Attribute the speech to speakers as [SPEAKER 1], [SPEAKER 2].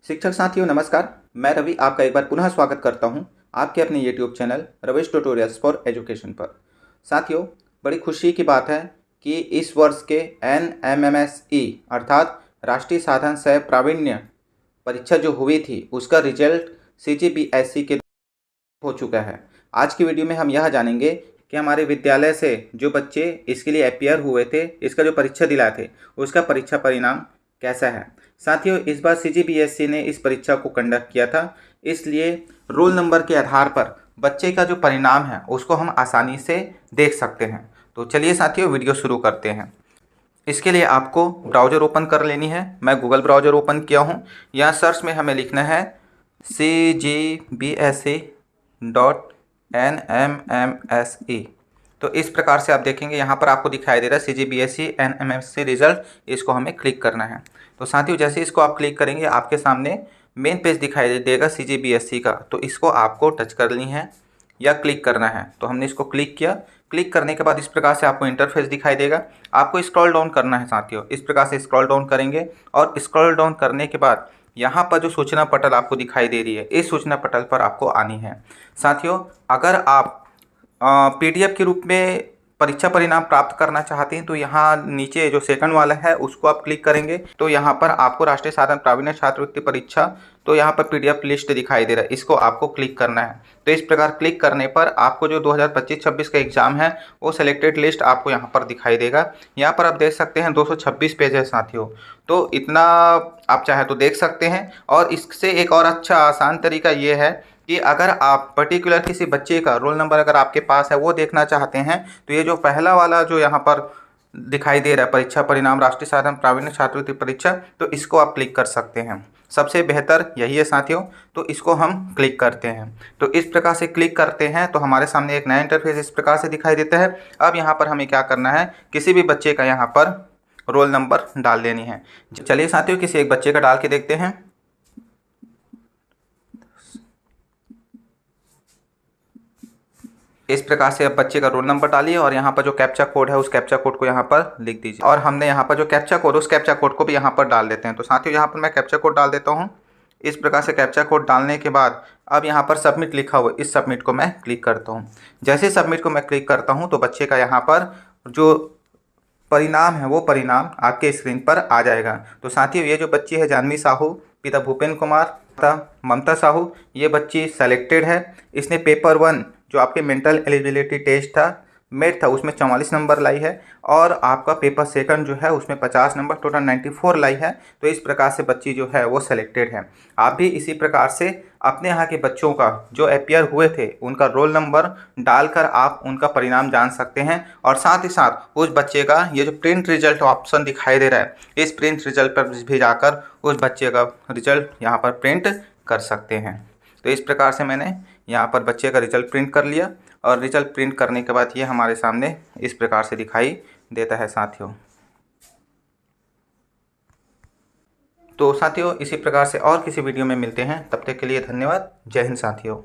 [SPEAKER 1] शिक्षक साथियों नमस्कार। मैं रवि आपका एक बार पुनः स्वागत करता हूं आपके अपने YouTube channel Ravish tutorials for education पर। साथियों, बड़ी खुशी की बात है कि इस वर्ष के NMMSE अर्थात राष्ट्रीय साधन सह प्रावीण्य परीक्षा जो हुई थी उसका रिजल्ट CGPSE के हो चुका है। आज की वीडियो में हम यह जानेंगे कि हमारे विद्यालय से जो बच्चे इसके लिए अपीयर हुए थे, इसका जो परीक्षा दिलाए थे, उसका परीक्षा परिणाम कैसा है। साथियों, इस बार CGPSE ने इस परीक्षा को कंडक्ट किया था, इसलिए रोल नंबर के आधार पर बच्चे का जो परिणाम है उसको हम आसानी से देख सकते हैं। तो चलिए साथियों, वीडियो शुरू करते हैं। इसके लिए आपको ब्राउज़र ओपन कर लेनी है। मैं गूगल ब्राउज़र ओपन किया हूँ। यहाँ सर्च में हमें लिखना है CGBSE.NMMSE। तो इस प्रकार से आप देखेंगे, यहाँ पर आपको दिखाई दे रहा है CGBSE NMMSE रिजल्ट। इसको हमें क्लिक करना है। तो साथियों, जैसे इसको आप क्लिक करेंगे आपके सामने मेन पेज दिखाई देगा CGBSE का। तो इसको आपको टच करनी है या क्लिक करना है। तो हमने इसको क्लिक किया। क्लिक करने के बाद इस प्रकार से आपको इंटरफेस दिखाई देगा। आपको स्क्रॉल डाउन करना है साथियों। इस प्रकार से स्क्रॉल डाउन करेंगे और स्क्रॉल डाउन करने के बाद यहाँ पर जो सूचना पटल आपको दिखाई दे रही है, इस सूचना पटल पर आपको आनी है। साथियों, अगर आप PDF के रूप में परीक्षा परिणाम प्राप्त करना चाहते हैं तो यहाँ नीचे जो सेकंड वाला है उसको आप क्लिक करेंगे तो यहाँ पर आपको राष्ट्रीय साधन प्रावीण्य छात्रवृत्ति परीक्षा, तो यहाँ पर PDF लिस्ट दिखाई दे रहा है, इसको आपको क्लिक करना है। तो इस प्रकार क्लिक करने पर आपको जो 2025-26 का एग्जाम है वो सिलेक्टेड लिस्ट आपको यहाँ पर दिखाई देगा। यहाँ पर आप देख सकते हैं 226 पेज है साथियों। तो इतना आप चाहे तो देख सकते हैं। और इससे एक और अच्छा आसान तरीका ये है कि अगर आप पर्टिकुलर किसी बच्चे का रोल नंबर अगर आपके पास है वो देखना चाहते हैं तो ये जो पहला वाला जो यहाँ पर दिखाई दे रहा है परीक्षा परिणाम राष्ट्रीय साधन प्रावीण्य छात्रवृत्ति परीक्षा, तो इसको आप क्लिक कर सकते हैं। सबसे बेहतर यही है साथियों। तो इसको हम क्लिक करते हैं। तो इस प्रकार से क्लिक करते हैं तो हमारे सामने एक नया इंटरफेस इस प्रकार से दिखाई देता है। अब यहाँ पर हमें क्या करना है, किसी भी बच्चे का यहाँ पर रोल नंबर डाल देनी है। चलिए साथियों, किसी एक बच्चे का डाल के देखते हैं। इस प्रकार से अब बच्चे का रोल नंबर डालिए और यहाँ पर जो कैप्चा कोड है उस कैप्चा कोड को यहाँ पर लिख दीजिए। और हमने यहाँ पर जो कैप्चा कोड, उस कैप्चा कोड को भी यहाँ पर डाल देते हैं। तो साथियों, यहाँ पर मैं कैप्चा कोड डाल देता हूँ। इस प्रकार से कैप्चा कोड डालने के बाद अब यहाँ पर सबमिट लिखा हुआ, इस सबमिट को मैं क्लिक करता हूँ। जैसे सबमिट को मैं क्लिक करता हूँ तो बच्चे का यहाँ पर जो परिणाम है वो परिणाम आपके स्क्रीन पर आ जाएगा। तो साथियों, ये जो बच्ची है जानवी साहू, पिता भूपेंद्र कुमार, माता ममता साहू, ये बच्ची सेलेक्टेड है। इसने पेपर 1 जो आपके मेंटल एलिजिबिलिटी टेस्ट था, मेट था, उसमें 44 नंबर लाई है। और आपका पेपर सेकंड जो है उसमें 50 नंबर, टोटल 94 लाई है। तो इस प्रकार से बच्ची जो है वो सेलेक्टेड है। आप भी इसी प्रकार से अपने यहाँ के बच्चों का जो अपीयर हुए थे उनका रोल नंबर डालकर आप उनका परिणाम जान सकते हैं। और साथ ही साथ उस बच्चे का ये जो प्रिंट रिजल्ट ऑप्शन दिखाई दे रहा है, इस प्रिंट रिजल्ट पर भी जाकर उस बच्चे का रिजल्ट यहाँ पर प्रिंट कर सकते हैं। तो इस प्रकार से मैंने यहाँ पर बच्चे का रिजल्ट प्रिंट कर लिया। और रिजल्ट प्रिंट करने के बाद ये हमारे सामने इस प्रकार से दिखाई देता है साथियों। तो साथियों, इसी प्रकार से और किसी वीडियो में मिलते हैं। तब तक के लिए धन्यवाद। जय हिंद साथियों।